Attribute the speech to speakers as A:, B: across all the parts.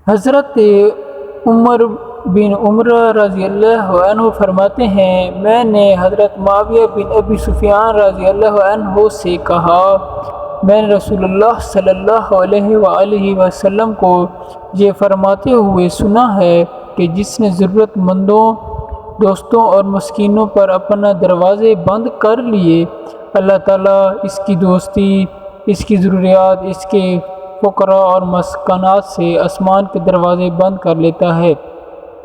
A: حضرت عمر بن عمر رضی اللہ عنہ فرماتے ہیں، میں نے حضرت معاویہ بن ابی سفیان رضی اللہ عنہ سے کہا، میں نے رسول اللہ صلی اللہ علیہ وآلہ وسلم کو یہ فرماتے ہوئے سنا ہے کہ جس نے ضرورت مندوں، دوستوں اور مسکینوں پر اپنا دروازے بند کر لیے، اللہ تعالیٰ اس کی دوستی، اس کی ضروریات، اس کے فقراء اور مسکنات سے آسمان کے دروازے بند کر لیتا ہے۔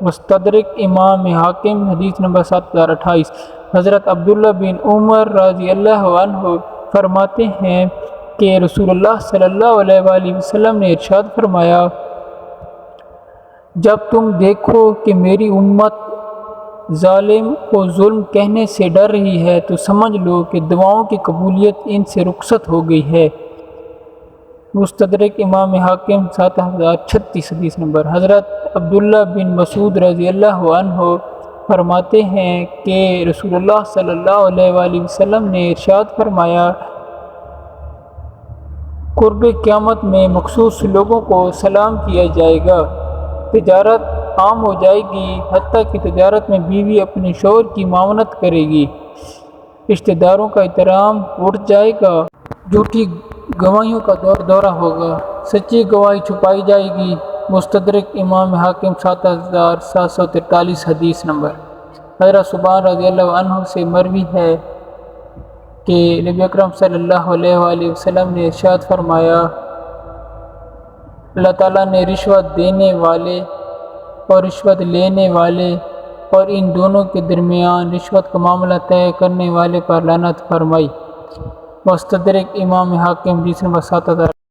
A: مستدرک امام حاکم، حدیث نمبر 7028۔ حضرت عبداللہ بن عمر رضی اللہ عنہ فرماتے ہیں کہ رسول اللہ صلی اللہ علیہ وآلہ وسلم نے ارشاد فرمایا، جب تم دیکھو کہ میری امت ظالم کو ظلم کہنے سے ڈر رہی ہے تو سمجھ لو کہ دعاؤں کی قبولیت ان سے رخصت ہو گئی ہے۔ مستدرک امام حاکم 7036 حدیث نمبر۔ حضرت عبداللہ بن مسعود رضی اللہ عنہ فرماتے ہیں کہ رسول اللہ صلی اللہ علیہ وآلہ وسلم نے ارشاد فرمایا، قرب قیامت میں مخصوص لوگوں کو سلام کیا جائے گا، تجارت عام ہو جائے گی، حتیٰ کہ تجارت میں بیوی اپنے شوہر کی معاونت کرے گی، رشتہ داروں کا احترام اٹھ جائے گا، جھوٹی گواہیوں کا دورہ ہوگا، سچی گواہی چھپائی جائے گی۔ مستدرک امام حاکم 7743 حدیث نمبر۔ حضرت ثوبان رضی اللہ عنہ سے مروی ہے کہ نبی اکرم صلی اللہ علیہ وآلہ وسلم نے ارشاد فرمایا، اللہ تعالیٰ نے رشوت دینے والے اور رشوت لینے والے اور ان دونوں کے درمیان رشوت کا معاملہ طے کرنے والے پر لعنت فرمائی۔ مستدرک امام حاکم، حدیث نمبر 7000۔